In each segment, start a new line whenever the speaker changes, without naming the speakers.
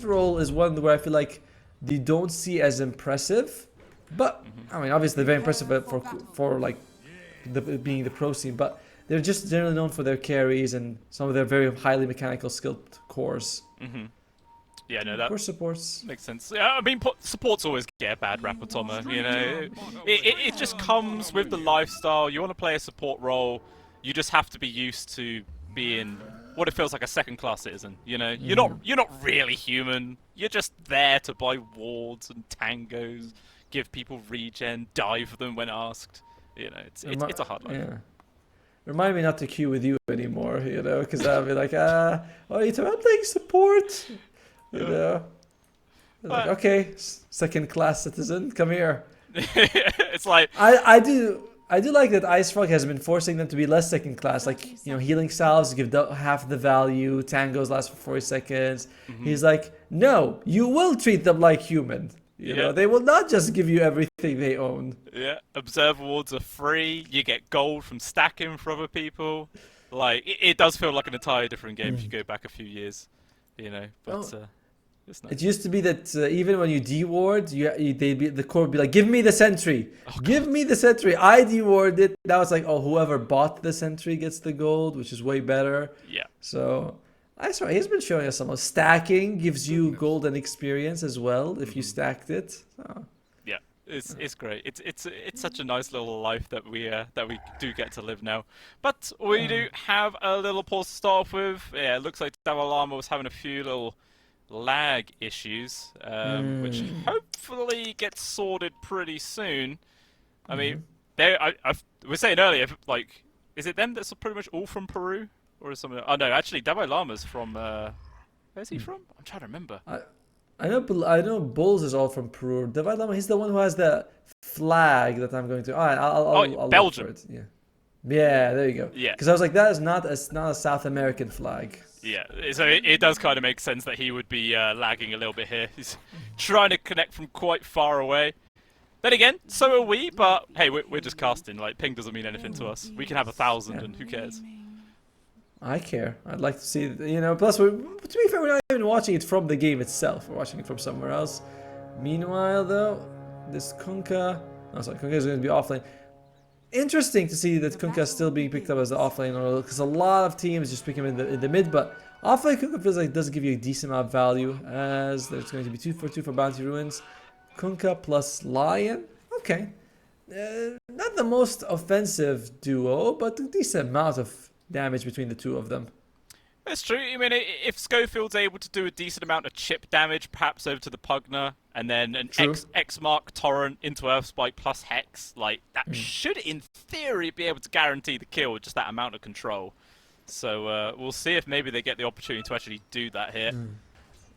support role is one where I feel like they don't see as impressive, but I mean, obviously very impressive for like being the pro scene, but they're just generally known for their carries and some of their very highly mechanical skilled cores.
Yeah, no, that
Core supports
makes sense. Yeah, I mean, supports always get a bad rap, Atoma. You know, it just comes with the lifestyle. You want to play a support role, you just have to be used to being what it feels like a second-class citizen. You know, you're not really human. You're just there to buy wards and tangos, give people regen, die for them when asked. You know, it's a hard life.
Yeah. Remind me not to queue with you anymore, you know, because I'll be like, oh, you're playing support. You know, like, okay, second class citizen, come here.
It's like
I do like that Ice Frog has been forcing them to be less second class. Like, you know, healing salves give half the value, tangos last for 40 seconds. He's like, no, you will treat them like human. You know, they will not just give you everything they own.
Yeah, observer wards are free. You get gold from stacking for other people. Like, it does feel like an entirely different game if you go back a few years. You know, but it's nice.
It used to be that even when you deward, the core would be like, give me the sentry. Give me the sentry. I deward it. Now it's like, oh, whoever bought the sentry gets the gold, which is way better.
Yeah.
So, he's been showing us some. Stacking gives you gold and experience as well if you stacked it. So.
Yeah, it's great. It's such a nice little life that we do get to live now. But we do have a little pause to start off with. Yeah, it looks like Davalama was having a few little lag issues, which hopefully gets sorted pretty soon. I mean, I was saying earlier, like, is it them that's pretty much all from Peru, or is something? Oh no, actually, Davai Lama's from. Where's he from? I'm trying to remember.
I know Bulls is all from Peru. Davai Lama, he's the one who has the flag that I'm going to. I'll
Belgium.
Look for it. Yeah, there you go.
Yeah.
Because I was like, that is not a South American flag.
Yeah, so it does kind of make sense that he would be lagging a little bit here. He's trying to connect from quite far away. Then again, so are we, but hey, we're just casting. Like, ping doesn't mean anything to us. We can have 1,000 and who cares?
I care. I'd like to see, you know, plus, to be fair, we're not even watching it from the game itself. We're watching it from somewhere else. Meanwhile, though, this Kunkka... Oh, sorry, Kunkka is going to be offlane. Interesting to see that Kunkka is still being picked up as the offlane, because a lot of teams just pick him in the mid, but offlane Kunkka feels like it does give you a decent amount of value, as there's going to be 2 for 2 for Bounty Ruins. Kunkka plus Lion, okay. Not the most offensive duo, but a decent amount of damage between the two of them.
That's true. I mean, if Schofield's able to do a decent amount of chip damage, perhaps over to the Pugner, and then an X-Mark Torrent into Earthspike plus Hex, like, that should, in theory, be able to guarantee the kill with just that amount of control. So we'll see if maybe they get the opportunity to actually do that here.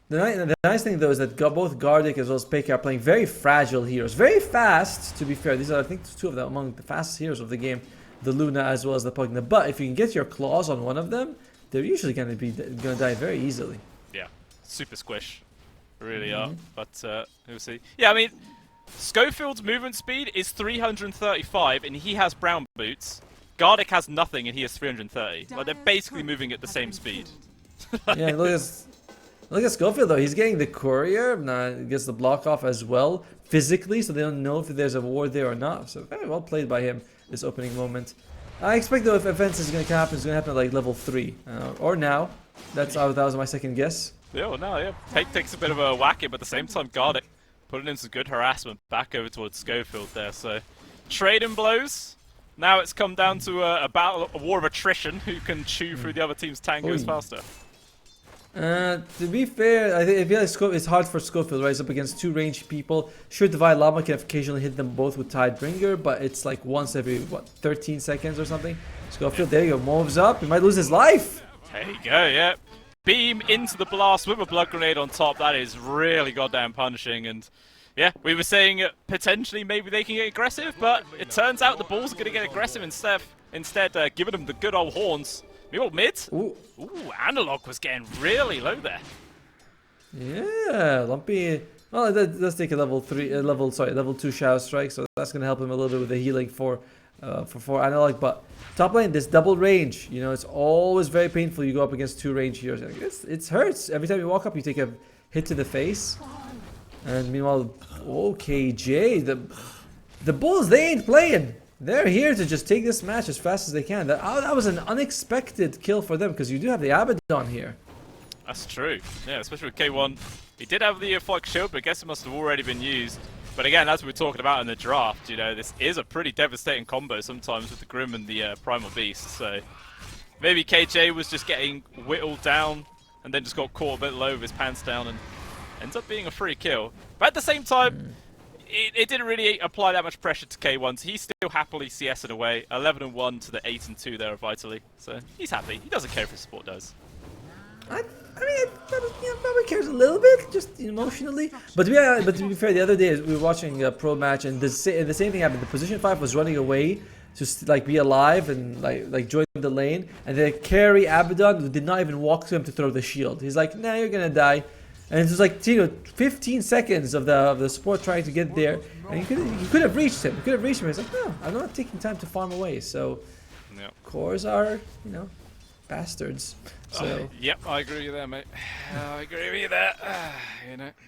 The nice thing, though, is that both Gardic as well as Pekka are playing very fragile heroes. Very fast, to be fair. These are, I think, two of them among the fastest heroes of the game. The Luna as well as the Pugna. But if you can get your claws on one of them, they're usually going to die very easily.
Yeah, super squish. Really are. But we'll see. Yeah, I mean, Schofield's movement speed is 335 and he has brown boots. Gardic has nothing and he has 330. Like, they're basically moving at the same speed.
Yeah, look at Schofield, though. He's getting the courier. Gets the block off as well physically, so they don't know if there's a ward there or not. So very well played by him this opening moment. I expect, though, if events is going to happen, it's going to happen at like level 3 or now. That was my second guess.
Yeah, well, no, yeah. Pake takes a bit of a whacking, but at the same time, Gardic putting in some good harassment back over towards Schofield there. So trading blows. Now it's come down to a battle, a war of attrition. Who can chew through the other team's tangos faster?
To be fair, I feel like it's hard for Schofield, right? He's up against two ranged people. Sure, Divine Llama can occasionally hit them both with Tidebringer, but it's like once every, 13 seconds or something? Schofield, there you go, moves up. He might lose his life.
There you go, yeah. Beam into the blast with a blood grenade on top. That is really goddamn punishing. And yeah, we were saying potentially maybe they can get aggressive, but it turns out the Bulls are going to get aggressive instead giving them the good old horns. Meanwhile, mid. Ooh, Analog was getting really low there.
Yeah, Lumpy. Well, let's take a level 2 Shadow Strike, so that's gonna help him a little bit with the healing for Analog. But top lane, this double range, you know, it's always very painful. You go up against two range heroes. It hurts every time you walk up. You take a hit to the face. And meanwhile, KJ, the Bulls, they ain't playing. They're here to just take this match as fast as they can. That was an unexpected kill for them because you do have the Abaddon here.
That's true. Yeah, especially with K1. He did have the Flex Shield, but I guess it must have already been used. But again, as we were talking about in the draft, you know, this is a pretty devastating combo sometimes with the Grim and the Primal Beast. So maybe KJ was just getting whittled down and then just got caught a bit low with his pants down and ends up being a free kill. But at the same time, it didn't really apply that much pressure to K1, so he's still happily CS'ing away. 11-1 to the 8-2 there of Vitally. So he's happy. He doesn't care if his support does.
I mean, probably cares a little bit, just emotionally. But to be fair, the other day we were watching a pro match, and the same thing happened. The position 5 was running away to like be alive and like join the lane, and the carry Abaddon did not even walk to him to throw the shield. He's like, "Nah, you're gonna die." And it was like 15 seconds of the support trying to get there, and you could have reached him. You could have reached him. He's like, "No, I'm not taking time to farm away." So, cores are bastards. So
yep, I agree with that, mate. I agree with that.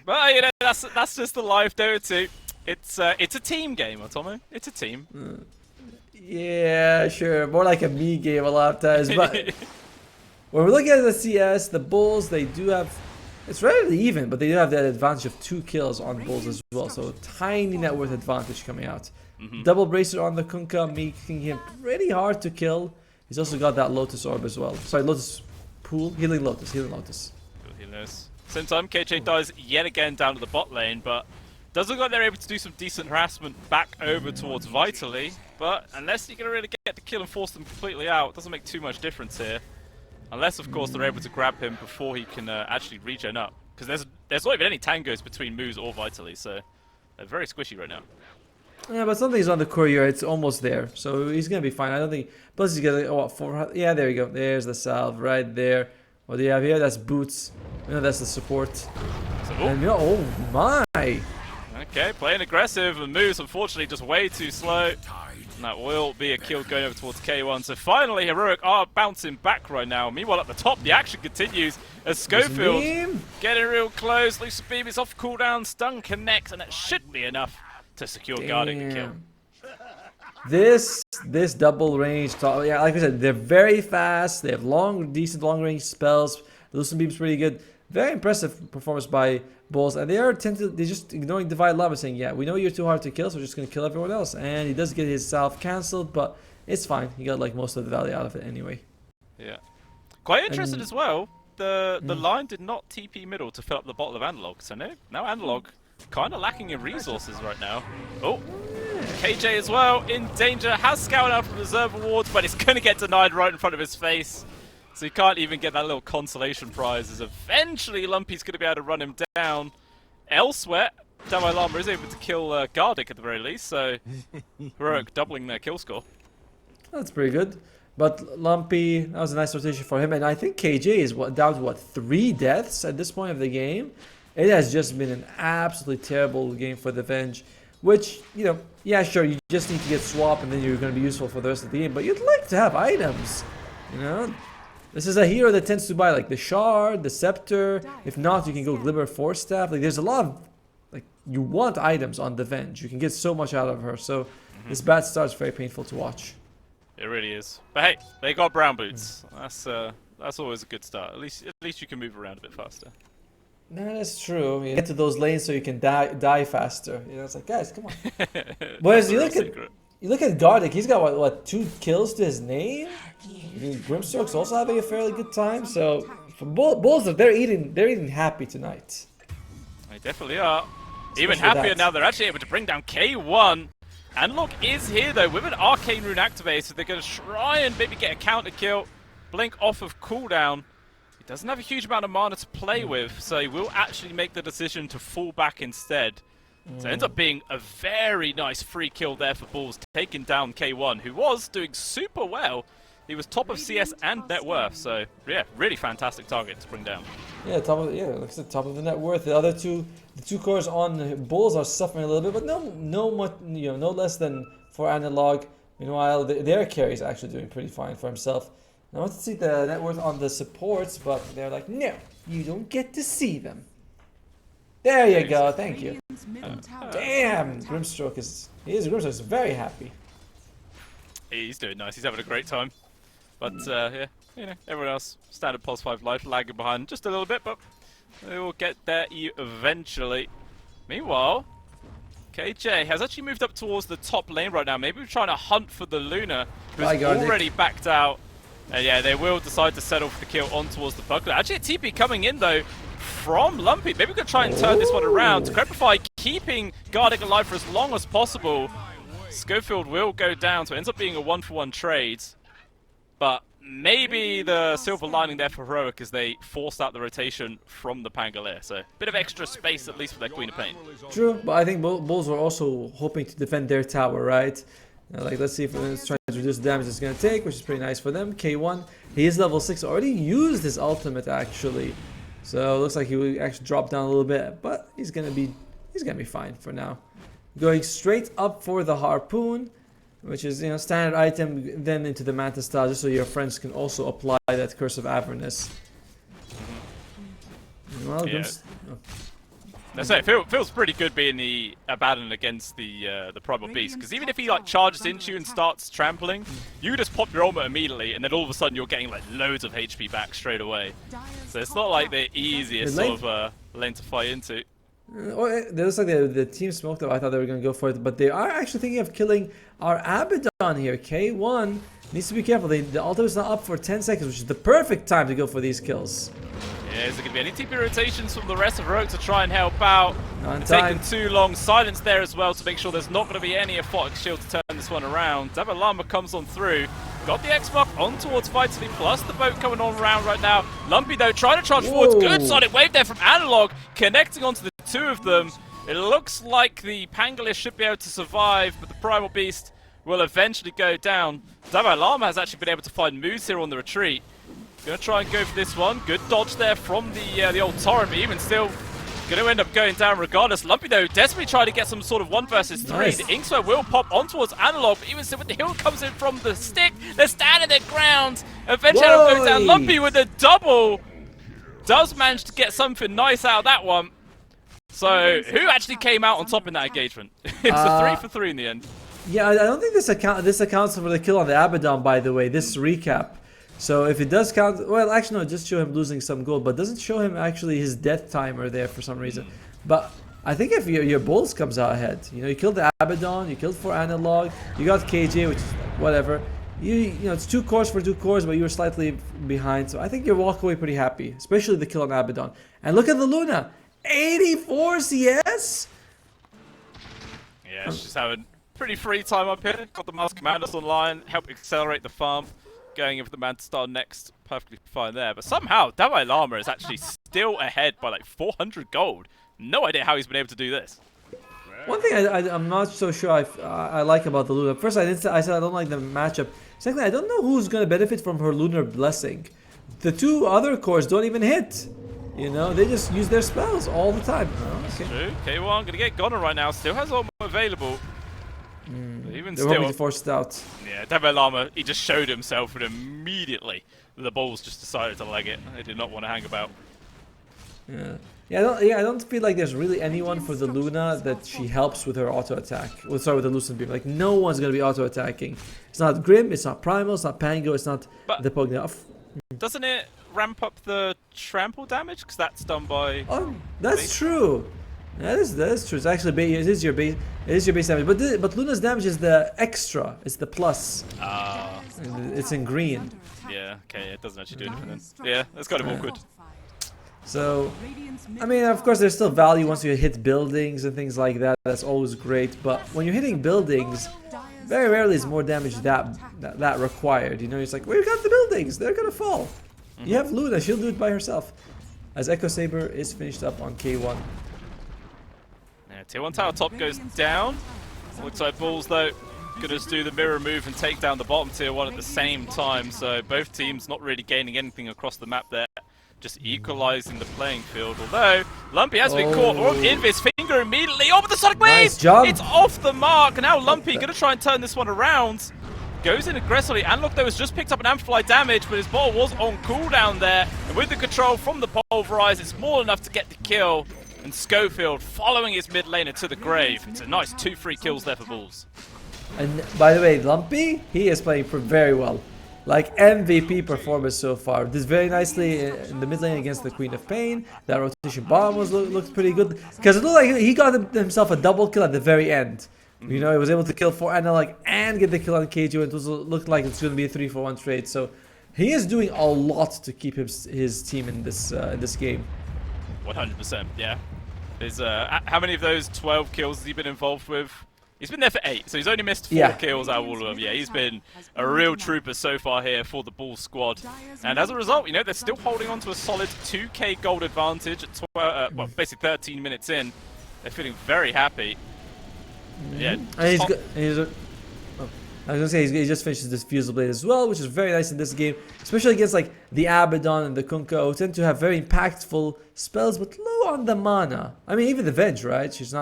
But that's just the life Dota2. It's a team game, Tommy. It's a team.
Yeah, sure. More like a me game a lot of times. But when we're looking at the CS, the Bulls, they do have. It's relatively even, but they do have that advantage of 2 kills on Bulls as well. So tiny net worth advantage coming out. Double bracer on the Kunkka, making him pretty hard to kill. He's also got that Lotus Orb as well. Sorry, Lotus Pool. Healing Lotus.
He knows. Same time, KJ dies yet again down to the bot lane, but does look like they're able to do some decent harassment back over towards Vitally. But unless you're going to really get the kill and force them completely out, it doesn't make too much difference here. Unless, of course, they're able to grab him before he can actually regen up. Because there's not even any tangos between Moose or Vitally, so they're very squishy right now.
Yeah, but something's on the courier. It's almost there, so he's gonna be fine. I don't think. Plus, he's gonna. Oh, 400. Yeah, there you go. There's the salve right there. What do you have here? That's boots. That's the support.
So,
and, oh my!
Okay, playing aggressive, and Moose unfortunately just way too slow. And that will be a kill going over towards K1. So finally, Heroic are bouncing back right now. Meanwhile, at the top, the action continues as Schofield getting real close. Lucid Beam is off cooldown, stun connects, and that should be enough to secure guarding the kill.
This double range, yeah, like I said, they're very fast. They have decent long range spells. Lucid Beam's pretty good. Very impressive performance by Bulls, and they're just ignoring Divide Lava, saying, "Yeah, we know you're too hard to kill, so we're just gonna kill everyone else." And he does get his salve cancelled, but it's fine. He got like most of the value out of it anyway.
Yeah, quite interesting as well. The line did not TP middle to fill up the bottle of Analog, so now Analog kind of lacking in resources right now. Oh, KJ as well in danger. Has scouted out for reserve awards, but it's going to get denied right in front of his face. So he can't even get that little consolation prize, as eventually Lumpy's going to be able to run him down. Elsewhere, Damai Lama is able to kill Gardic at the very least, so Heroic doubling their kill score.
That's pretty good. But Lumpy, that was a nice rotation for him. And I think KJ is down to 3 deaths at this point of the game. It has just been an absolutely terrible game for the Venge. Which, yeah, sure, you just need to get swap and then you're going to be useful for the rest of the game. But you'd like to have items, This is a hero that tends to buy like the Shard, the Scepter. If not, you can go Glimmer Force Staff. Like there's a lot of, you want items on the Venge. You can get so much out of her. So this bad start is very painful to watch.
It really is. But hey, they got brown boots. That's always a good start. At least you can move around a bit faster.
No, that's true. You get to those lanes so you can die faster. It's like, guys, come on. Whereas you look at Gardic, he's got what 2 kills to his name. Grimstroke's also having a fairly good time. So for Bulls, they're eating happy tonight.
They definitely are. Even happier now they're actually able to bring down K1. Analog is here though with an Arcane Rune activated, so they're going to try and maybe get a counter kill. Blink off of cooldown. He doesn't have a huge amount of mana to play with, so he will actually make the decision to fall back instead. So it ends up being a very nice free kill there for Bulls, taking down K1, who was doing super well. He was top of CS and net worth, so yeah, really fantastic target to bring down. Yeah,
like I said, top of the net worth. The other the two cores on Bulls are suffering a little bit, but no less than for Analog. Meanwhile, their carry is actually doing pretty fine for himself. I want to see the net worth on the supports, but they're like, no, you don't get to see them. There you go. Thank you. Damn, Grimstroke is very happy.
He's doing nice. He's having a great time. But yeah, everyone else standard +5 life, lagging behind just a little bit, but they will get there eventually. Meanwhile, KJ has actually moved up towards the top lane right now. Maybe we're trying to hunt for the Luna, who's already backed out. And yeah, they will decide to settle for the kill on towards the Buckler. Actually, a TP coming in though from Lumpy. Maybe we could try and turn this one around. Decrepify keeping Gardic alive for as long as possible. Schofield will go down, so it ends up being a 1-for-1 trade. But maybe the silver lining there for Heroic is they forced out the rotation from the Pangolier. So a bit of extra space at least for their Queen of Pain.
True, but I think Bulls were also hoping to defend their tower, right? Like, let's see if it's trying to reduce the damage it's going to take, which is pretty nice for them. K1, he is level 6, already used his ultimate actually. So it looks like he will actually drop down a little bit, but he's gonna be fine for now. Going straight up for the harpoon, which is standard item, then into the Manta style, just so your friends can also apply that Curse of Avernus. Well,
yeah. That's it. Feels pretty good being the Abaddon against the Primal Beast, because even if he like charges into you and starts trampling, you just pop your ultimate immediately, and then all of a sudden you're getting like loads of HP back straight away. So it's not like the easiest sort of lane to fight into.
It looks like the team smoked up. I thought they were going to go for it, but they are actually thinking of killing our Abaddon here. K1 needs to be careful. The ultimate is not up for 10 seconds, which is the perfect time to go for these kills.
Yeah, is there going to be any TP rotations from the rest of Heroic to try and help out?
Taking
too long. Silence there as well to make sure there's not going to be any Aphotic Shield to turn this one around. Llama comes on through. Got the X-Mark on towards Vitally, plus the boat coming on around right now. Lumpy though trying to charge forwards. Good Sonic Wave there from Analog, connecting onto the two of them. It looks like the Pangolier should be able to survive, but the Primal Beast will eventually go down. Llama has actually been able to find moves here on the retreat. Gonna try and go for this one. Good dodge there from the old Torrent, but even still gonna end up going down regardless. Lumpy though desperately trying to get some sort of 1 versus 3. Nice. The Inksware will pop on towards Analog, but even still with the heal comes in from the stick. They're standing their ground. Eventually Analog goes down. Lumpy with a double does manage to get something nice out of that one. So who actually came out on top in that engagement? It's a 3 for 3 in the end.
Yeah, I don't think this accounts for the kill on the Abaddon, by the way. This recap. So if it does count, well, actually no, it just show him losing some gold, but doesn't show him actually his death timer there for some reason. But I think if your Bulls comes out ahead, you killed the Abaddon, you killed 4 Analog, you got KJ, which is whatever. It's 2 cores for 2 cores, but you were slightly behind. So I think you walk away pretty happy, especially the kill on Abaddon. And look at the Luna, 84 CS.
Yeah, she's having pretty free time up here. Got the Mask Commanders online, help accelerate the farm. Going in for the Manta Star next, perfectly fine there. But somehow, Dalai Lama is actually still ahead by like 400 gold. No idea how he's been able to do this.
One thing I'm not so sure I like about the Luna. First, I said I don't like the matchup. Secondly, I don't know who's going to benefit from her Lunar Blessing. The 2 other cores don't even hit. They just use their spells all the time.
That's true. K1 going to get Goner right now. Still has all available. Even
they're
still,
hoping to force it out.
Yeah, Dalai Lama, he just showed himself, and immediately the Bulls just decided to leg it. They did not want to hang about.
Yeah, I don't feel like there's really anyone for the Luna that she helps with her auto attack. Well, sorry, with the Lucent Beam. Like, no one's gonna be auto attacking. It's not Grim, it's not Primal, it's not Pango, it's not the Pugna.
Doesn't it ramp up the trample damage? Because that's done by.
Oh, that's true. That is true. It's actually it is your base damage, but Luna's damage is the extra. It's the plus. It's in green.
Yeah. Okay. It doesn't actually do anything then. Yeah, that's kind of awkward.
So, I mean, of course, there's still value once you hit buildings and things like that. That's always great. But when you're hitting buildings, very rarely is more damage that required. It's like, well, you got the buildings. They're gonna fall. You have Luna. She'll do it by herself. As Echo Saber is finished up on K1.
Tier 1 tower top goes down. Looks like Bulls though gonna just do the mirror move and take down the bottom tier 1 at the same time. So both teams not really gaining anything across the map there, just equalizing the playing field. Although Lumpy has been caught in his finger immediately. Oh, but the Sonic Wave!
Nice jump.
It's off the mark. Now Lumpy gonna try and turn this one around. Goes in aggressively. Analog though has just picked up an Amplify damage, but his ball was on cooldown there. And with the control from the Pulverize, it's more enough to get the kill. And Schofield following his mid laner to the grave. It's a nice 2 free kills there for Bulls.
And by the way, Lumpy, he is playing very well. Like MVP performance so far. Did very nicely in the mid lane against the Queen of Pain. That rotation bomb looked pretty good. Because it looked like he got himself a double kill at the very end. You know, he was able to kill 4 and get the kill on KJ. It looked like it's going to be a 3-for-1 trade. So he is doing a lot to keep his team in this game.
100%, yeah. There's how many of those 12 kills has he been involved with? He's been there for 8, so he's only missed 4 kills out of all of them. Yeah, he's been a real trooper so far here for the Bulls squad. And as a result, you know, they're still holding on to a solid 2k gold advantage at well, basically 13 minutes in. They're feeling very happy. Yeah.
And I was gonna say he just finishes this Fusel Blade as well, which is very nice in this game, especially against like the Abaddon and the Kunkka, who tend to have very impactful spells, but low on the mana. I mean, even the Venge, right? She's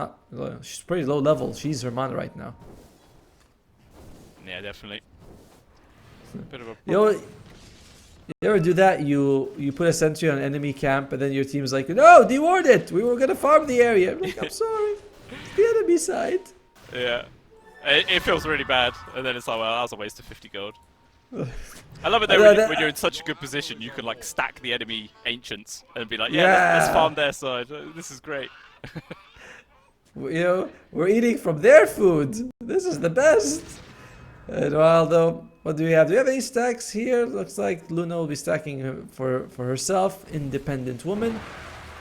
pretty low level. She's her mana right now.
Yeah, definitely. Bit of a
you ever do that? You put a sentry on enemy camp, and then your team's like, no, deward it. We were gonna farm the area. I'm like, I'm sorry, it's the enemy side.
Yeah. It feels really bad, and then it's like, well, that was a waste of 50 gold. I love it though, when you're in such a good position, you can like stack the enemy ancients and be like, yeah, let's farm their side. This is great.
You know, we're eating from their food. This is the best. And while though, what do we have? Do we have any stacks here? Looks like Luna will be stacking for herself, independent woman.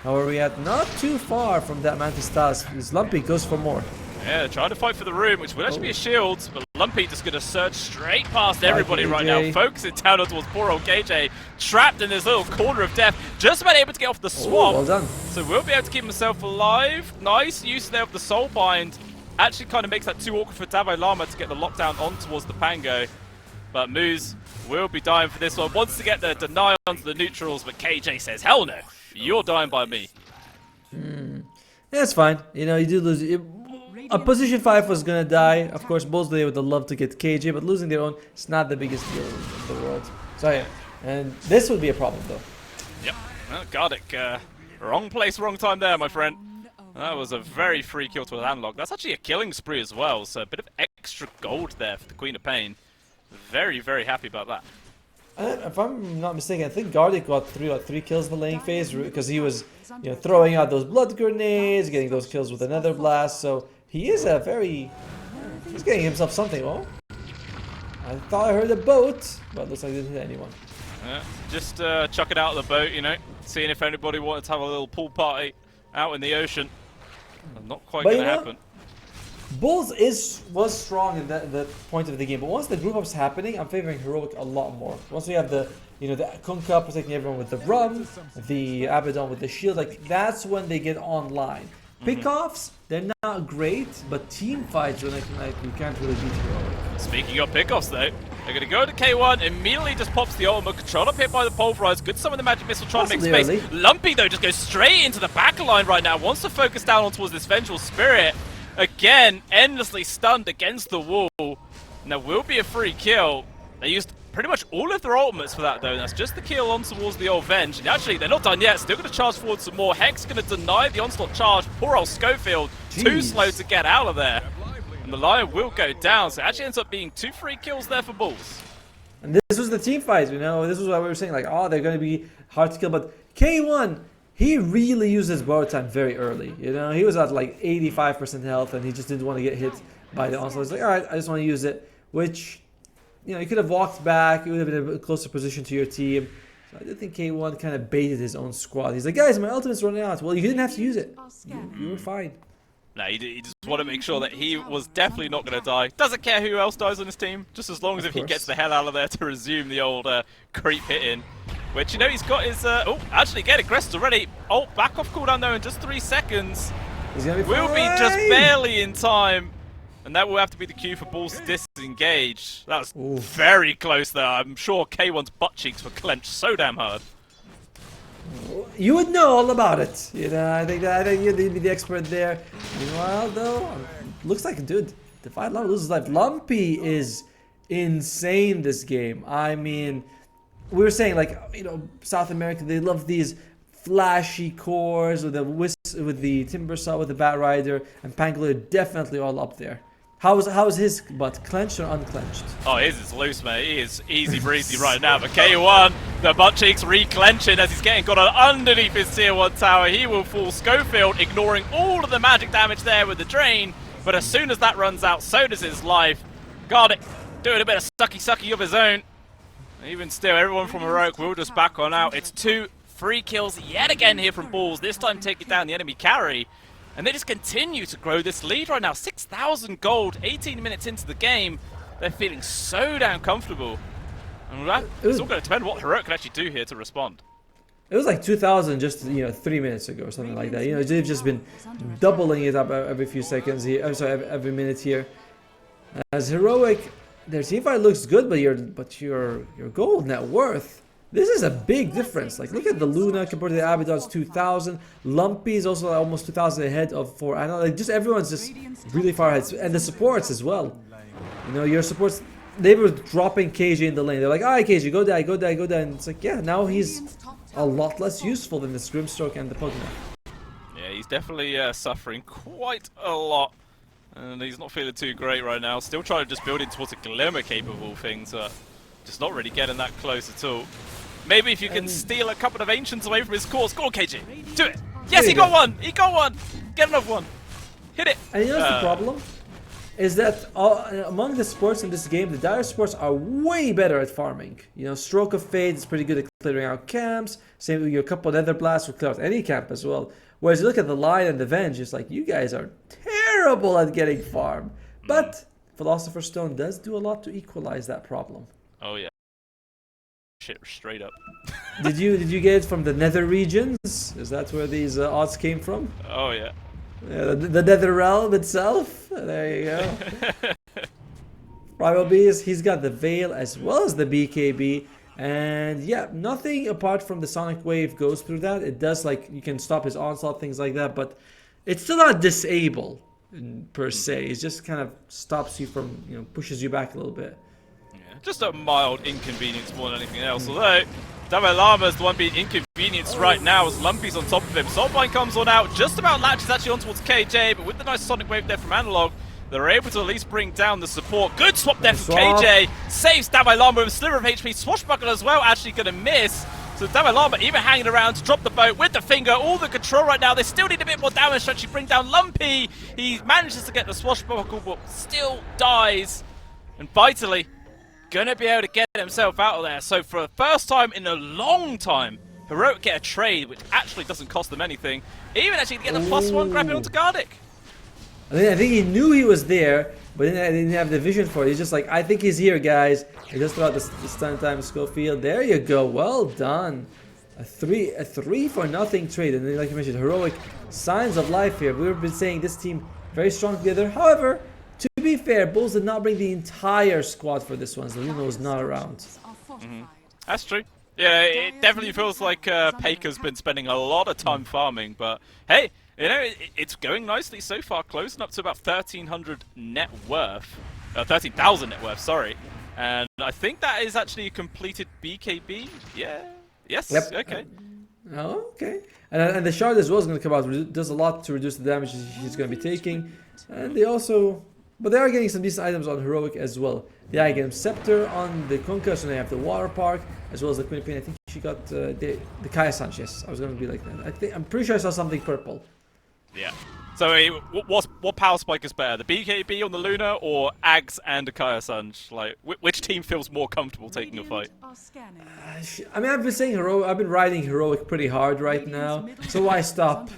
How are we at? Not too far from that Mantis task. This Lumpy goes for more.
Yeah, trying to fight for the room, which would actually be a shield, but Lumpy just going to surge straight past everybody right now, focusing down towards poor old KJ, trapped in this little corner of death, just about able to get off the swamp.
Well done.
So we'll be able to keep himself alive. Nice use there of the soul bind. Actually kind of makes that too awkward for Davai Lama to get the lockdown on towards the Pango. But Moose will be dying for this one. Wants to get the deny onto the neutrals, but KJ says, hell no, you're dying by me.
Yeah, it's fine. You know, you do lose. A position 5 was gonna die. Of course, Bulls they would have loved to get KJ, but losing their own, it's not the biggest deal in the world. So yeah, and this would be a problem though.
Yep, well, Gardic, wrong place, wrong time there, my friend. That was a very free kill to an analog. That's actually a killing spree as well, so a bit of extra gold there for the Queen of Pain. Very, very happy about that.
If I'm not mistaken, I think Gardic got 3 kills in the laning phase because he was, you know, throwing out those blood grenades, getting those kills with another blast. So he is a very, he's getting himself something. Oh, I thought I heard a boat, but looks like it didn't hit anyone.
Yeah, just chuck it out of the boat, you know, seeing if anybody wanted to have a little pool party out in the ocean. Not quite going to happen.
Bulls was strong in that point of the game, but once the group up's happening, I'm favoring Heroic a lot more. Once we have the, you know, the Kunkka protecting everyone with the rum, the Abaddon with the shield, like that's when they get online. Pickoffs, they're not great, but team fights, when you can't really beat Heroic.
Speaking of pickoffs though, they're going to go to K1, immediately just pops the ultimate, control up hit by the Pulverize, good summon the Magic Missile trying to make space.
Early.
Lumpy though just goes straight into the back line right now, wants to focus down on towards this Vengeful Spirit. Again, endlessly stunned against the wall. And there will be a free kill. They used pretty much all of their ultimates for that though, and that's just the kill on towards the old Venge. And actually, they're not done yet, still going to charge forward some more. Hex going to deny the onslaught charge. Poor old Schofield, too slow to get out of there. And the Lion will go down, so it actually ends up being 2 free kills there for Bulls.
And this was the team fight, you know, this was what we were saying, like, oh, they're going to be hard to kill, but K1, he really used his borrow time very early, you know, he was at like 85% health and he just didn't want to get hit by the onslaught. He's like, alright, I just want to use it, which, you know, you could have walked back, it would have been a closer position to your team. So I do think K1 kind of baited his own squad. He's like, guys, my ultimate's running out. Well, you didn't have to use it. You were fine.
No, he just wanted to make sure that he was definitely not going to die. Doesn't care who else dies on his team, just as long as if he gets the hell out of there to resume the old creep hit-in. Which, you know, he's got his... oh, actually, get aggressed already. Oh, back off cooldown though in just 3 seconds.
He's gonna be
Will be just barely in time. And that will have to be the cue for Bulls to disengage. That was very close there. I'm sure K1's butt cheeks were clenched so damn hard.
You would know all about it. You know, I think you'd be the expert there. Meanwhile, though, looks like, dude, Divide Lama loses life. Lumpy is insane this game. I mean, we were saying, like, you know, South America, they love these flashy cores with the with the Timbersaw, with the Bat Rider, and Pangolier definitely all up there. How is his butt? Clenched or unclenched?
Oh, his is loose, mate. He is easy breezy right now. But K1, the butt cheeks re-clenching as he's getting got underneath his tier 1 tower. He will fall Schofield, ignoring all of the magic damage there with the drain. But as soon as that runs out, so does his life. Gardic doing a bit of sucky of his own. Even still, everyone from Heroic will just back on out. It's 2 free kills yet again here from Balls, this time taking down the enemy carry. And they just continue to grow this lead right now. 6,000 gold, 18 minutes into the game. They're feeling so damn comfortable. And it's all going to depend what Heroic can actually do here to respond.
It was like 2,000 just 3 minutes ago or something like that. They've just been doubling it up every few seconds here. Every minute here. As Heroic, their teamfight looks good, but your gold net worth. This is a big difference. Like, look at the Luna compared to the Abaddon's 2,000. Lumpy is also almost 2,000 ahead of for Anna. Like, just everyone's just really far ahead, and the supports as well. Your supports, they were dropping KJ in the lane. They're like, alright, KJ, go die, go die, go die. And it's like, yeah, now he's a lot less useful than the Scrimstroke and the Pugna.
Yeah, he's definitely suffering quite a lot. And he's not feeling too great right now. Still trying to just build in towards a glimmer capable things, but just not really getting that close at all. Maybe if you can steal a couple of Ancients away from his course. Go on, KJ. Do it. Yes, he got one. He got one. Get another one. Hit it.
And the problem? Is that among the sports in this game, the dire sports are way better at farming. Stroke of Fate is pretty good at clearing out camps. Same with your couple of Nether Blasts will clear out any camp as well. Whereas you look at the Lion and the Venge, it's like, you guys are terrible at getting farm. But Philosopher's Stone does do a lot to equalize that problem.
Oh yeah. Shit, straight up.
Did you get it from the Nether regions? Is that where these odds came from?
Oh yeah.
The Nether realm itself. There you go. Primal Beast, he's got the Veil as well as the BKB, and yeah, nothing apart from the Sonic Wave goes through that. It does, like, you can stop his onslaught, things like that, but it's still not disable per se. It just kind of stops you from, pushes you back a little bit.
Just a mild inconvenience more than anything else. Although, David Lama is the one being inconvenienced right now as Lumpy's on top of him. Soulbind comes on out, just about latches actually on towards KJ, but with the nice Sonic Wave there from Analog, they're able to at least bring down the support. Good swap there from KJ. Saves David Lama with a sliver of HP. Swashbuckle as well, actually going to miss. So David Lama even hanging around to drop the boat with the finger. All the control right now. They still need a bit more damage to actually bring down Lumpy. He manages to get the Swashbuckle, but still dies. And vitally, gonna be able to get himself out of there. So for the first time in a long time, Heroic get a trade which actually doesn't cost them anything. Even actually get the +1 grabbing onto Gardic.
I think he knew he was there, but then I didn't have the vision for it. He's just like, I think he's here, guys. He just throughout the stun time Schofield. There you go. Well done. A 3-for-nothing trade. And then, like you mentioned, Heroic, signs of life here. We've been saying this team very strong together. However, to be fair, Bulls did not bring the entire squad for this one. So Luna was not around.
That's true. Yeah, it definitely feels like Paker's been spending a lot of time farming, but hey, it's going nicely so far, closing up to about 1,300 net worth. 13,000 net worth, sorry. And I think that is actually a completed BKB. Yeah. Yes.
Yep.
Okay.
Oh, okay. And the shard as well is going to come out. Does a lot to reduce the damage he's going to be taking. And they also... But they are getting some decent items on Heroic as well. They are getting Scepter on the Kunkka, so they have the Water Park, as well as the Queen Pin. I think she got the Kaya Sanchez. I was going to be like that. I'm pretty sure I saw something purple.
Yeah. So what power spike is better, the BKB on the Luna or Ags and the Kaya Sanj? Like, which team feels more comfortable taking a fight?
I mean, I've been saying Heroic. I've been riding Heroic pretty hard right now, so why stop?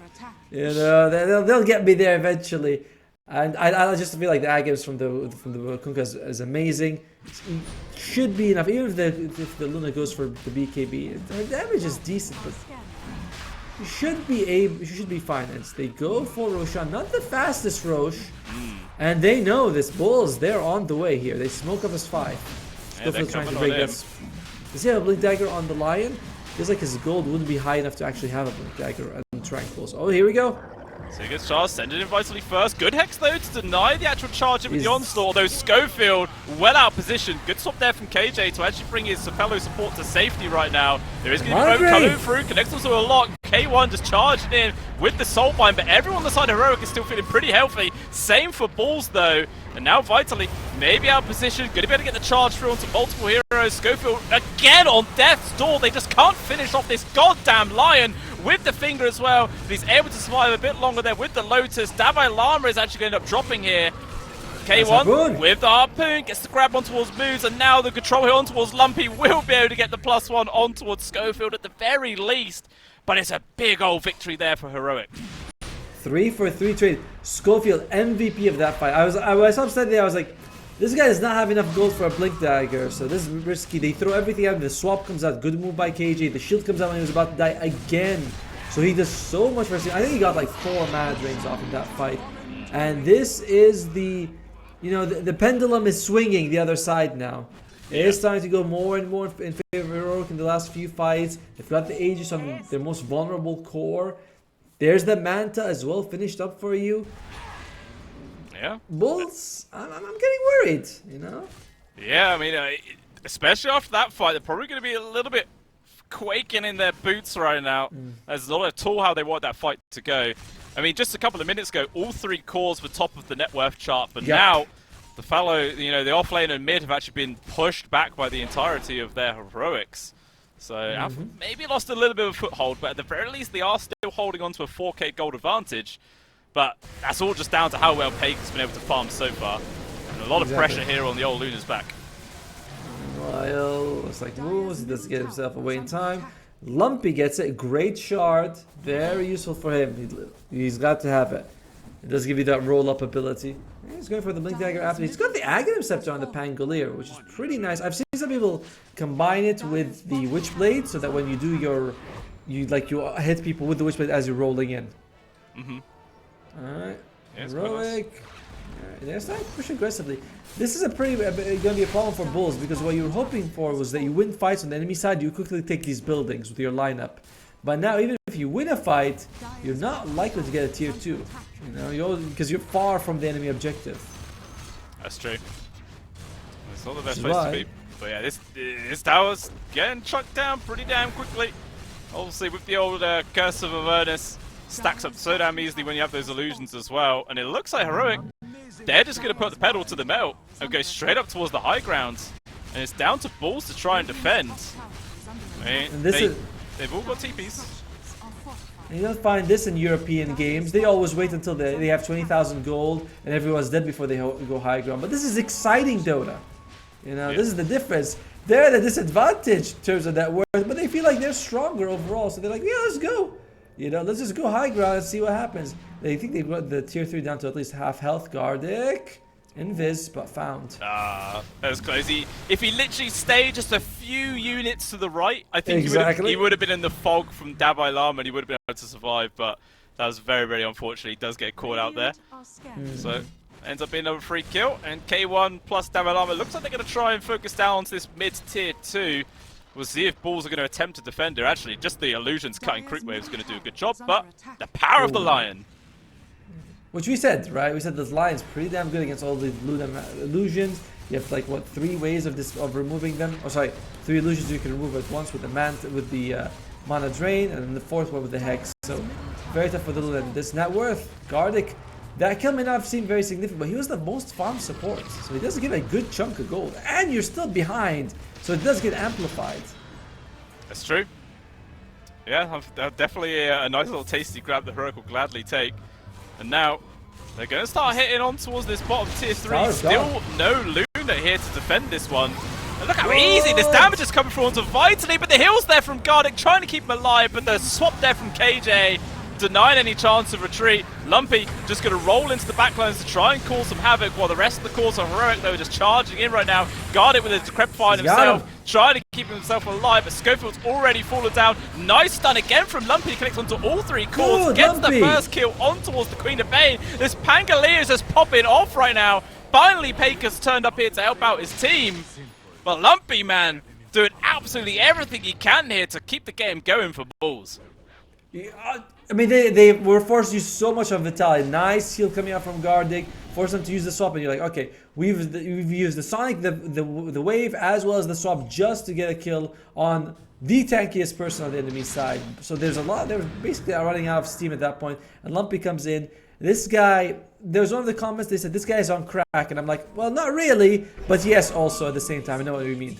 They'll get me there eventually. And I just feel like the Agams from the Kunkka is amazing. It should be enough, even if the Luna goes for the BKB. The damage is decent, but you should be fine. And they go for Roshan, not the fastest Rosh, and they know this Bulls. They're on the way here. They smoke up his 5.
Yeah, they're
trying to break this. Does he have a Blink Dagger on the Lion? Feels like his gold wouldn't be high enough to actually have a Blink Dagger and Tranquils. Oh, here we go.
So he gets charged, send it in vitally first. Good Hex though to deny the actual charge with the onslaught, although Schofield well out of position. Good swap there from KJ to actually bring his Sapello support to safety right now. There is going to be Rogue coming through, connects also a lot. K1 just charging in with the Soulbind, but everyone on the side of Heroic is still feeling pretty healthy. Same for Bulls though, and now Vitally maybe out of position, going to be able to get the charge through onto multiple heroes. Schofield again on death's door. They just can't finish off this goddamn Lion with the finger as well, but he's able to survive a bit longer there with the Lotus. Davai Lama is actually going to end up dropping here. K1 with the harpoon gets the grab on towards Moves, and now the control here on towards Lumpy will be able to get the +1 on towards Schofield at the very least, but it's a big old victory there for Heroic.
3 for 3 trade. Schofield MVP of that fight. I was upset there. I was like, this guy does not have enough gold for a Blink Dagger, so this is risky. They throw everything out. The swap comes out. Good move by KJ. The shield comes out when he was about to die again. So he does so much for. I think he got like 4 mana drains off in that fight. And this is the, you know, the pendulum is swinging the other side now. It is starting to go more and more in favor of Heroic in the last few fights. They've got the Aegis on their most vulnerable core. There's the Manta as well, finished up for you.
Yeah.
Bulls, I'm getting worried, you know?
Yeah, I mean, especially after that fight, they're probably going to be a little bit quaking in their boots right now. That's not at all how they want that fight to go. I mean, just a couple of minutes ago, all 3 cores were top of the net worth chart, but now the fallow, you know, the offlane and mid have actually been pushed back by the entirety of their heroics. So Alpha maybe lost a little bit of a foothold, but at the very least they are still holding on to a 4k gold advantage. But that's all just down to how well Pake has been able to farm so far. And a lot of pressure here on the old Luna's back.
Well, it's like moves, he doesn't get himself away in time. Lumpy gets it, great shard, very useful for him. He's got to have it. It does give you that roll-up ability. He's going for the Blink Dagger after. He's got the Aghanim Scepter on the Pangolier, which is pretty nice. I've seen some people combine it with the Witchblade so that when you do your, you hit people with the Witchblade as you're rolling in. Alright, Heroic. They're starting to push aggressively. This is going to be a problem for Bulls, because what you were hoping for was that you win fights on the enemy side, you quickly take these buildings with your lineup. But now, even if you win a fight, you're not likely to get a tier 2. You know, because you're far from the enemy objective.
That's true. It's not the best place to be. But yeah, this tower's getting chucked down pretty damn quickly. Obviously, with the old Curse of Avernus, stacks up so damn easily when you have those illusions as well. And it looks like Heroic, they're just going to put the pedal to the metal and go straight up towards the high grounds. And it's down to Bulls to try and defend. I mean, they've all got TPs.
You don't find this in European games. They always wait until they have 20,000 gold and everyone's dead before they go high ground. But this is exciting Dota. You know, this is the difference. They're at a disadvantage in terms of that worth, but they feel like they're stronger overall. So they're like, yeah, let's go. You know, let's just go high ground and see what happens. They think they've got the tier 3 down to at least half health. Gardic, invis, but found.
That was close. If he literally stayed just a few units to the right, I think he would have been in the fog from Davai Lama and he would have been able to survive, but that was very, very unfortunate. He does get caught out there. So, ends up being another free kill, and K1 plus Davai Lama looks like they're going to try and focus down onto this mid-tier 2. We'll see if Bulls are going to attempt to defend her. Actually, just the illusions cutting Creep Wave is going to do a good job, but the power of the Lion.
Which we said, right? We said this Lion's pretty damn good against all the illusions. You have like, what, 3 ways of removing them? Oh, sorry, 3 illusions you can remove at once with the Mana Drain, and then the 4th one with the Hex. So, very tough for the Luna. This net worth, Gardic, that kill may not seem very significant, but he was the most farm support. So he does give a good chunk of gold. And you're still behind, so it does get amplified.
That's true. Yeah, definitely a nice little tasty grab that Heroic will gladly take. And now, they're going to start hitting on towards this bottom tier 3. Still no Luna here to defend this one. And look how easy this damage is coming through onto Vitally, but the heal's there from Gardic, trying to keep him alive, but the swap there from KJ, denying any chance of retreat. Lumpy just going to roll into the backlines to try and cause some havoc, while the rest of the cores are Heroic, though, just charging in right now. Gardic with a Decrepify himself, trying to keep himself alive, but Schofield's already fallen down. Nice stun again from Lumpy, connects onto all 3 cores, gets the first kill on towards the Queen of Bane. This Pangolier is just popping off right now. Finally, Paker's turned up here to help out his team. But Lumpy, man, doing absolutely everything he can here to keep the game going for Bulls.
Yeah, I mean, they were forced to use so much of Vitality. Nice heal coming out from Gardig. Force them to use the swap, and you're like, okay, we've used the Sonic, the wave, as well as the swap just to get a kill on the tankiest person on the enemy side. So there's a lot. They're basically running out of steam at that point, and Lumpy comes in. This guy, there was one of the comments, they said this guy is on crack, and I'm like, well, not really, but yes, also at the same time. I know what you mean.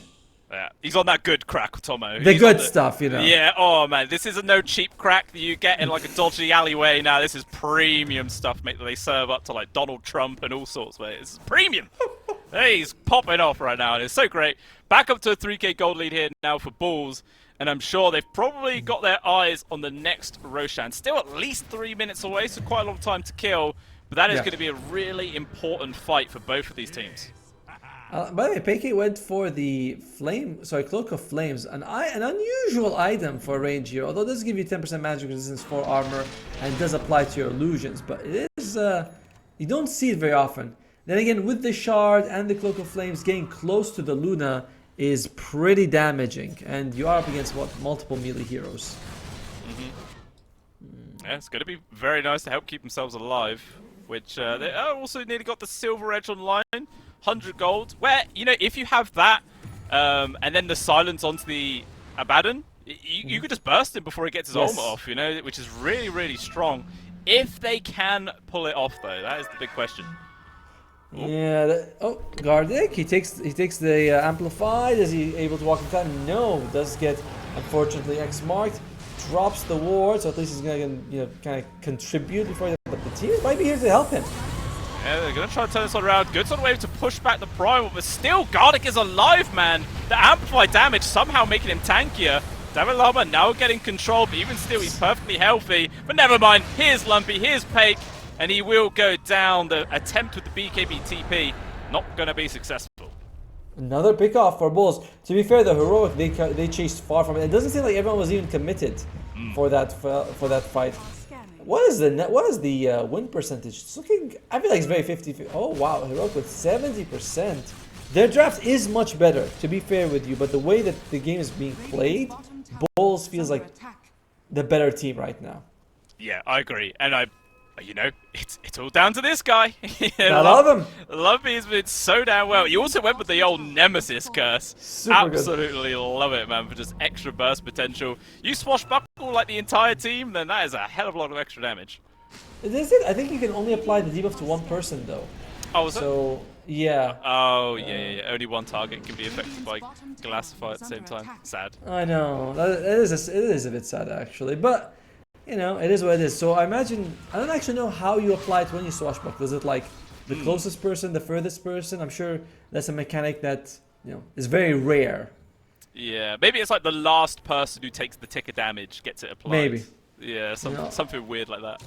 Yeah, he's on that good crack, Tomo.
The good stuff, you know.
Yeah, oh man, this isn't no cheap crack that you get in like a dodgy alleyway. Now this is premium stuff, mate, that they serve up to like Donald Trump and all sorts, mate. It's premium. Hey, he's popping off right now, and it's so great. Back up to a 3k gold lead here now for Bulls, and I'm sure they've probably got their eyes on the next Roshan. Still at least 3 minutes away, so quite a long time to kill, but that is going to be a really important fight for both of these teams.
By the way, Peke went for the Cloak of Flames, an unusual item for a range here, although it does give you 10% magic resistance for armor and does apply to your illusions, but it is, you don't see it very often. Then again, with the Shard and the Cloak of Flames, getting close to the Luna is pretty damaging, and you are up against, what, multiple melee heroes.
Yeah, it's going to be very nice to help keep themselves alive, which they also nearly got the silver edge online. 100 gold, where, you know, if you have that, and then the silence onto the Abaddon, you could just burst him before he gets his armor off, you know, which is really, really strong. If they can pull it off, though, that is the big question.
Yeah, Gardic, he takes the Amplified. Is he able to walk in time? No, does get, unfortunately, X-marked. Drops the ward, so at least he's going to, you know, kind of contribute before the team might be here to help him.
Yeah, they're going to try to turn this one around. Good on the wave to push back the Primal, but still Gardic is alive, man. The amplified damage somehow making him tankier. Davalama now getting control, but even still he's perfectly healthy. But never mind, here's Lumpy, here's Pake, and he will go down. The attempt with the BKB TP, not going to be successful.
Another pick off for Bulls. To be fair, the Heroic, they chased far from it. It doesn't seem like everyone was even committed for that fight. What is the win percentage? It's looking, I feel like it's very 50-50. Oh wow, Heroic with 70%. Their draft is much better, to be fair with you, but the way that the game is being played, Bulls feels like the better team right now.
Yeah, I agree, and you know, it's all down to this guy.
I love him.
Lumpy's been so damn well. You also went with the old Nemesis curse.
Super
Absolutely love it, man, for just extra burst potential. You swashbuckle like the entire team, then that is a hell of a lot of extra damage.
Is it? I think you can only apply the debuff to one person, though.
Oh, is it?
So, yeah.
Oh, yeah. Only one target can be affected by Glassify at the same time. Sad.
I know. It is a bit sad, actually, but... You know, it is what it is. So I imagine, I don't actually know how you apply it when you swashbuckle. Is it like the closest person, the furthest person? I'm sure that's a mechanic that, you know, is very rare.
Yeah, maybe it's like the last person who takes the tick of damage gets it applied.
Maybe.
Yeah, something weird like that.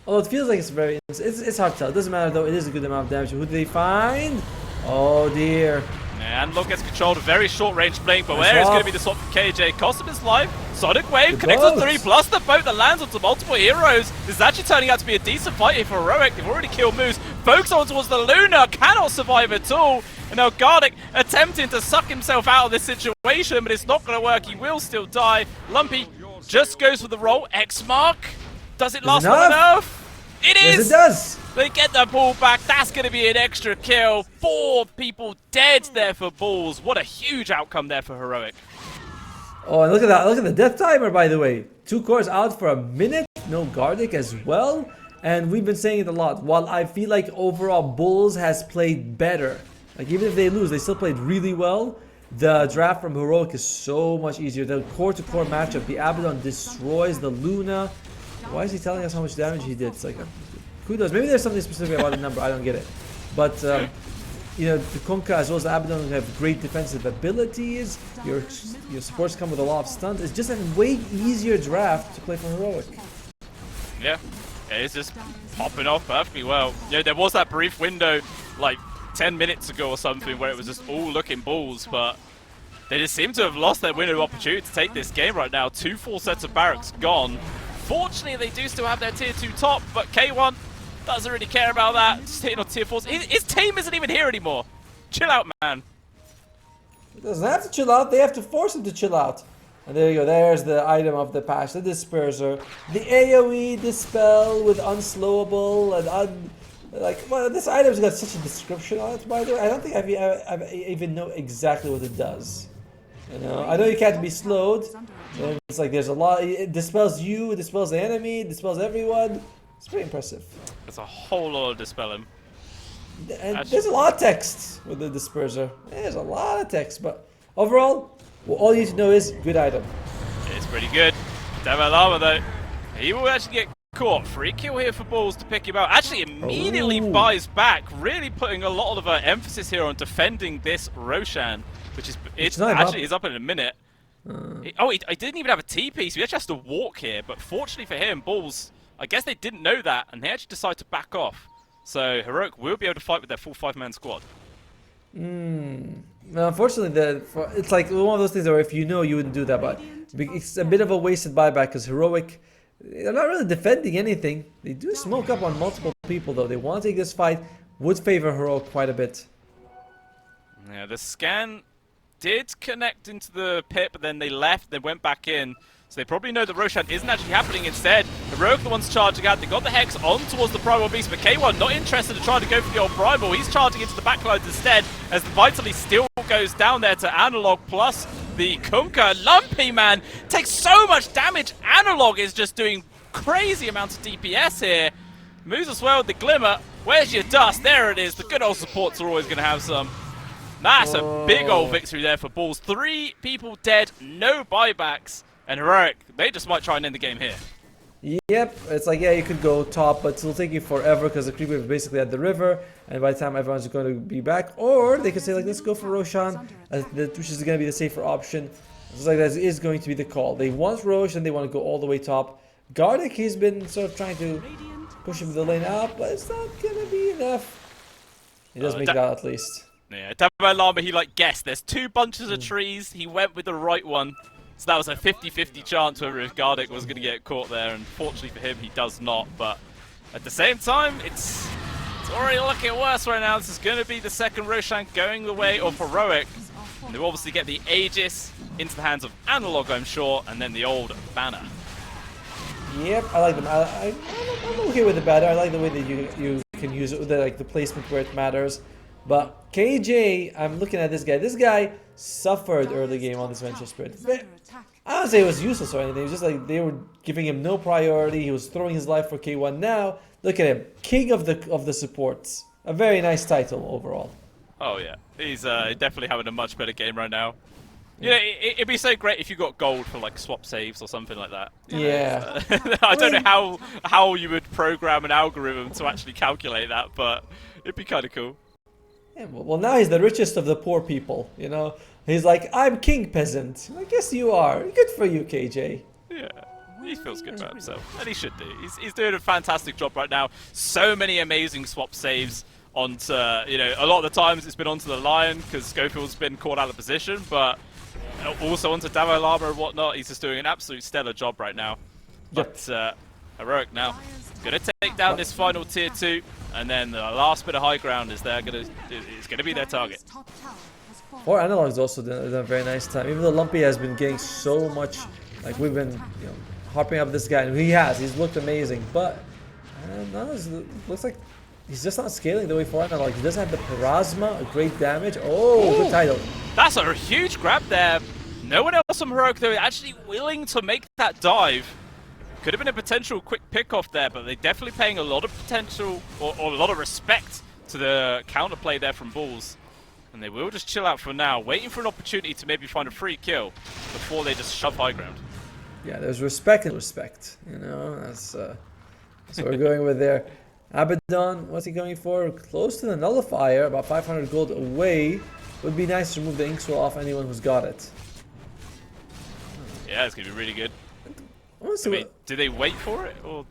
Although it feels like it's hard to tell. It doesn't matter though, it is a good amount of damage. Who do they find? Oh dear.
And Look gets controlled, a very short range blink, but where is going to be the swap from KJ? Cost him his life. Sonic Wave connects on 3, plus the boat that lands onto multiple heroes. This is actually turning out to be a decent fight here for Heroic. They've already killed Moose. Focus on towards the Luna, cannot survive at all. And now Gardic attempting to suck himself out of this situation, but it's not going to work. He will still die. Lumpy just goes for the roll. X-Mark. Does it last long enough? It is!
Yes, it does!
They get the ball back. That's going to be an extra kill. 4 people dead there for Bulls. What a huge outcome there for Heroic.
Oh, and look at that. Look at the death timer, by the way. 2 cores out for a minute. No Gardic as well. And we've been saying it a lot. While I feel like overall Bulls has played better. Like, even if they lose, they still played really well. The draft from Heroic is so much easier. The core-to-core matchup. The Abaddon destroys the Luna. Why is he telling us how much damage he did? It's like, kudos. Maybe there's something specific about the number. I don't get it. But, you know, the Kunkka as well as the Abaddon have great defensive abilities. Your supports come with a lot of stuns. It's just a way easier draft to play for Heroic.
Yeah, it's just popping off perfectly well. You know, there was that brief window, like 10 minutes ago or something, where it was just all looking Bulls, but they just seem to have lost their window of opportunity to take this game right now. 2 full sets of barracks gone. Fortunately, they do still have their tier 2 top, but K1 doesn't really care about that. Just hitting on tier 4s. His team isn't even here anymore. Chill out, man.
He doesn't have to chill out. They have to force him to chill out. And there you go, there's the item of the patch, the Disperser. The AoE Dispel with Unslowable and well, this item's got such a description on it, by the way. I don't think I even know exactly what it does. You know, I know you can't be slowed. And it's like there's a lot, it dispels you, it dispels the enemy, it dispels everyone. It's pretty impressive.
There's a whole lot of dispelling.
And there's a lot of text with the Disperser. There's a lot of text, but overall, all you need to know is good item.
It's pretty good. Devil Llama though, he will actually get caught. Free kill here for Balls to pick him out. Actually immediately buys back, really putting a lot of emphasis here on defending this Roshan, which is is up in a minute. I didn't even have a TP, so he actually has to walk here, but fortunately for him, Balls, I guess they didn't know that, and they actually decided to back off. So Heroic will be able to fight with their full 5-man squad.
Well, unfortunately, it's like one of those things where if you know, you wouldn't do that, but it's a bit of a wasted buyback because Heroic, they're not really defending anything. They do smoke up on multiple people, though. They want to take this fight, would favor Heroic quite a bit.
Yeah, the scan did connect into the pit, but then they left, they went back in. So they probably know that Roshan isn't actually happening instead. Heroic the ones charging out. They got the Hex on towards the Primal Beast, but K1 not interested in trying to go for the old Primal. He's charging into the backlines instead, as the Vitally still goes down there to Analog, plus the Kunkka. Lumpy, man, takes so much damage. Analog is just doing crazy amounts of DPS here. Moves as well with the Glimmer. Where's your dust? There it is. The good old supports are always going to have some. That's a big old victory there for Balls. 3 people dead, no buybacks. And Heroic, they just might try and end the game here.
Yep, it's like, yeah, you could go top, but it'll take you forever because the creep wave is basically at the river, and by the time everyone's going to be back, or they could say, like, let's go for Roshan, which is going to be the safer option. It's like that is going to be the call. They want Roshan, they want to go all the way top. Gardic, he's been sort of trying to push him to the lane up, but it's not going to be enough. He does make it out at least.
Yeah, Devil Llama, he guessed. There's 2 bunches of trees, he went with the right one. So that was a 50-50 chance whether if Gardic was going to get caught there, and fortunately for him, he does not. But at the same time, it's already looking worse right now. This is going to be the second Roshan going the way of Heroic. And they'll obviously get the Aegis into the hands of Analog, I'm sure, and then the old banner.
Yep, I like them. I'm okay with the banner. I like the way that you can use it, the placement where it matters. But KJ, I'm looking at this guy. This guy suffered early game on this Venture Spirit. I don't say it was useless or anything. It was just like they were giving him no priority. He was throwing his life for K1. Now, look at him. King of the supports. A very nice title overall.
Oh, yeah. He's definitely having a much better game right now. You know, it'd be so great if you got gold for, like, swap saves or something like that.
Yeah.
I don't know how you would program an algorithm to actually calculate that, but it'd be kind of cool.
Yeah, well, now he's the richest of the poor people, you know. He's like, I'm king peasant. I guess you are. Good for you, KJ.
Yeah, he feels good about himself, and he should do. He's doing a fantastic job right now. So many amazing swap saves onto, you know, a lot of the times it's been onto the Lion because Schofield's been caught out of position, but also onto Devil Llama and whatnot. He's just doing an absolute stellar job right now. But Heroic now gonna take down this final tier 2. And then the last bit of high ground is gonna be their target.
Or Analog's also done a very nice time. Even though Lumpy has been getting so much, like we've been, hopping up this guy, and he's looked amazing. But looks like he's just not scaling the way for Analog. He does have the Parasma, a great damage. Oh, good title.
That's a huge grab there. No one else from Heroic though actually willing to make that dive. Could have been a potential quick pick-off there, but they're definitely paying a lot of potential, or a lot of respect to the counterplay there from Balls. And they will just chill out for now, waiting for an opportunity to maybe find a free kill before they just shove high ground.
Yeah, there's respect and respect, that's what we're going with there. Abaddon, what's he going for? Close to the Nullifier, about 500 gold away. Would be nice to remove the ink swirl off anyone who's got it.
Yeah, it's going to be really good. I mean, do they wait for it, or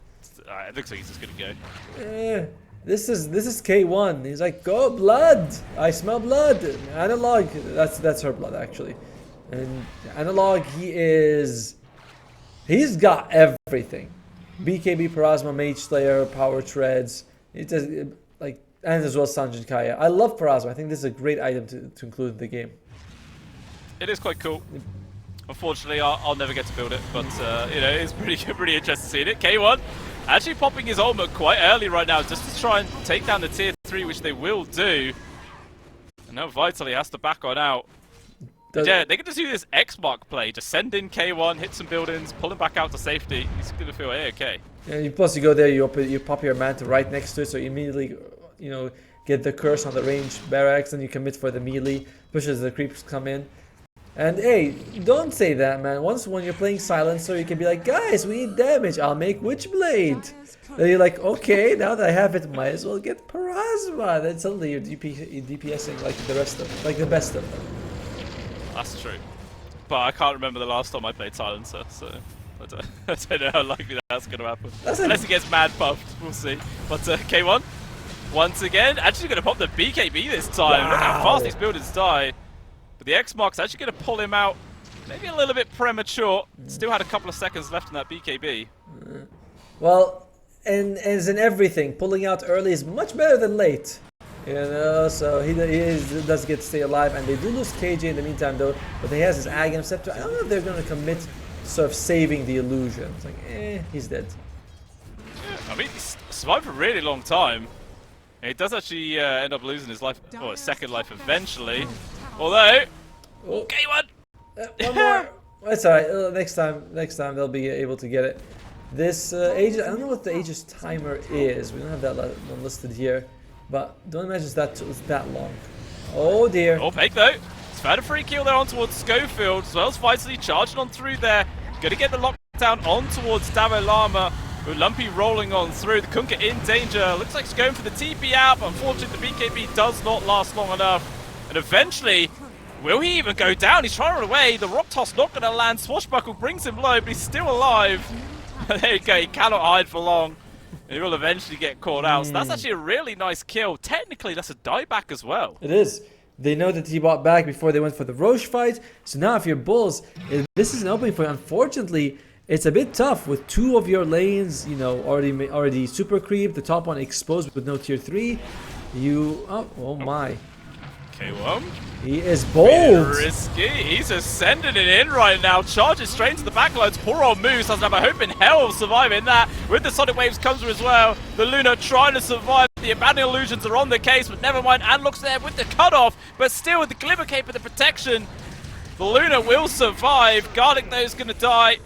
it looks like he's just gonna
go? This is K1. He's like, go blood! I smell blood. Analog, that's her blood actually. And Analog, he's got everything. BKB, Parasma, Mage Slayer, Power Treads. It does and as well Sanjin Kaya. I love Parasma. I think this is a great item to include in the game.
It is quite cool. Unfortunately, I'll never get to build it, but you know, it's pretty interesting seeing it. K1 actually popping his ultimate quite early right now, just to try and take down the tier 3, which they will do. And now Vitally has to back on out. Yeah, they can just do this X-Mark play. Just send in K1, hit some buildings, pull him back out to safety. He's going to feel A-okay.
Yeah, plus you go there, you pop your Manta right next to it, so you immediately, you know, get the curse on the range barracks, and you commit for the melee, pushes the creeps come in. And hey, don't say that, man. When you're playing Silencer, you can be like, guys, we need damage. I'll make Witchblade. Then you're like, okay, now that I have it, might as well get Parasma. Then suddenly you're DPSing like the rest of them, like the best of them.
That's true. But I can't remember the last time I played Silencer, so I don't know how likely that's going to happen. Unless he gets mad buffed, we'll see. But K1, once again, actually going to pop the BKB this time.
Wow.
Look how fast these buildings die. But the X-Mark's actually going to pull him out. Maybe a little bit premature. Still had a couple of seconds left in that BKB.
Well, and as in everything, pulling out early is much better than late. You know, so he does get to stay alive, and they do lose KJ in the meantime though, but he has his Aghanim Scepter. I don't know if they're going to commit to sort of saving the illusion. It's like, he's dead.
Yeah, I mean, he's survived for a really long time. And he does actually end up losing his life, or his second life eventually. Although, K1!
One more. That's alright, next time they'll be able to get it. This Aegis, I don't know what the Aegis timer is. We don't have that one listed here. But don't imagine it's that long. Oh dear.
Oh, Peg though. He's found a free kill there on towards Schofield, as well as Vitally charging on through there. Gonna get the lockdown on towards Davo Llama, with Lumpy rolling on through. The Kunkka in danger. Looks like he's going for the TP out, but unfortunately the BKB does not last long enough. And eventually, will he even go down? He's trying to run away. The rock toss not gonna land. Swashbuckle brings him low, but he's still alive. There you go, he cannot hide for long. He will eventually get caught out. So that's actually a really nice kill. Technically, that's a dieback as well.
It is. They know that he bought back before they went for the Roche fight. So now if you're Bulls, this is an opening for you. Unfortunately, it's a bit tough with two of your lanes, you know, already super creep. The top one exposed with no tier 3. Oh my.
K1.
He is bold.
Risky. He's just sending it in right now. Charges straight into the backlines. Poor old Moose doesn't have a hope in hell of surviving that. With the Sonic Waves comes through as well. The Luna trying to survive. The Abandoned Illusions are on the case, but never mind. And looks there with the cutoff, but still with the Glimmer Cape and the protection. The Luna will survive. Garlic though is going to die.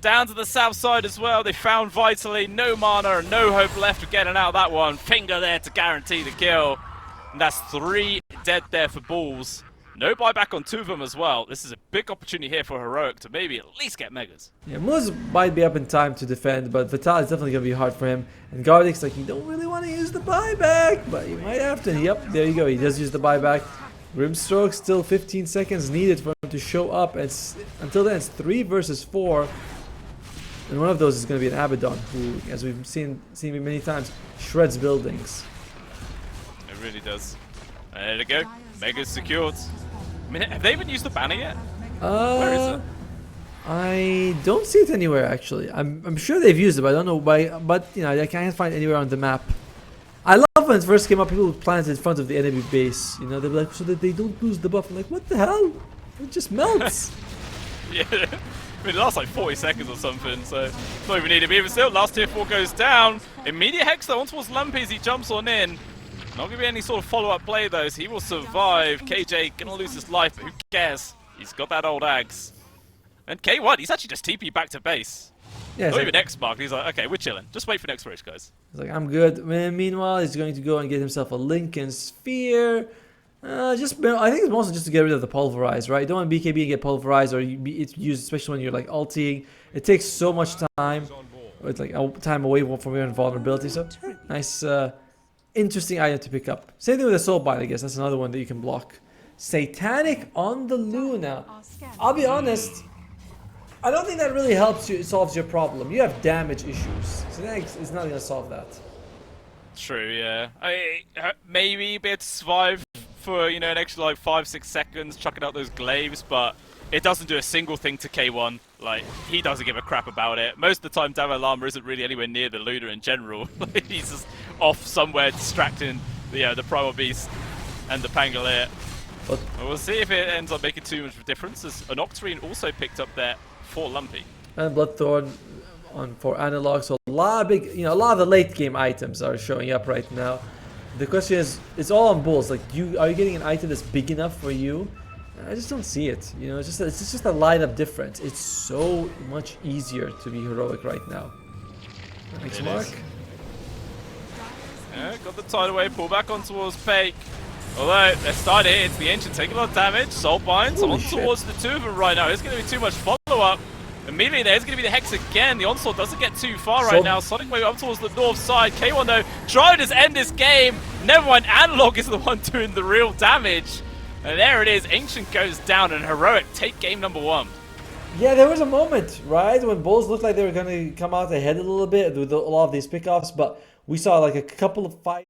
Down to the south side as well. They found Vitally. No mana and no hope left of getting out of that one. Finger there to guarantee the kill. And that's 3 dead there for Bulls. No buyback on 2 of them as well. This is a big opportunity here for Heroic to maybe at least get Megas.
Yeah, Moose might be up in time to defend, but Vital is definitely going to be hard for him. And Garlic's like, you don't really want to use the buyback, but you might have to. Yep, there you go. He does use the buyback. Grimstroke, still 15 seconds needed for him to show up. And until then, it's 3 versus 4. And one of those is going to be an Abaddon, who, as we've seen many times, shreds buildings.
It really does. There we go. Mega's secured. I mean, have they even used the banner yet? Where is it?
I don't see it anywhere actually. I'm sure they've used it, but I don't know why. But you know, I can't find it anywhere on the map. I love when it first came up, people would plant it in front of the enemy base. You know, they'd be like, so that they don't lose the buff. I'm like, what the hell? It just melts.
Yeah. I mean, it lasts like 40 seconds or something, so it's not even needed. But even still, last tier 4 goes down. Immediate Hex though, on towards Lumpy as he jumps on in. Not going to be any sort of follow-up play though, so he will survive. KJ going to lose his life, but who cares? He's got that old axe. And K1, he's actually just TP back to base. Yeah, not even X-Mark. He's like, okay, we're chilling. Just wait for next race, guys.
He's like, I'm good. Meanwhile, he's going to go and get himself a Lincoln Sphere. I think it's mostly just to get rid of the Pulverize, right? You don't want BKB and get Pulverized, or it's used especially when you're like ulting. It takes so much time. It's like time away from your invulnerability. So nice. Interesting item to pick up. Same thing with the Soul Bind, I guess. That's another one that you can block. Satanic on the Luna. I'll be honest, I don't think that really solves your problem. You have damage issues. Satanic is not going to solve that.
True, yeah. Maybe be able to survive for, you know, an extra like 5-6 seconds, chucking out those glaives, but it doesn't do a single thing to K1. Like, he doesn't give a crap about it. Most of the time, Davo Llama isn't really anywhere near the Luna in general. He's just off somewhere distracting the Primal Beast and the Pangolier.
But
We'll see if it ends up making too much of a difference, as an Octarine also picked up there for Lumpy.
and Bloodthorn on for analog, so a lot of big, a lot of the late game items are showing up right now. The question is, it's all on bulls. Like, are you getting an item that's big enough for you? I just don't see it. It's just a lineup difference. It's so much easier to be heroic right now. Thanks, Mark.
Yeah, got the tide away, pull back on towards Fake. Although, let's start here. It's the Ancient taking a lot of damage. Soul Binds on towards the two of them right now. It's going to be too much follow-up. Immediately there's going to be the Hex again. The Onslaught doesn't get too far right now. Sonic Wave up towards the north side. K1 though, trying to end this game. Never mind, Analog is the one doing the real damage. And there it is. Ancient goes down and Heroic take game number 1.
Yeah, there was a moment, right, when Bulls looked like they were going to come out ahead a little bit with a lot of these pickoffs, but we saw like a couple of fights.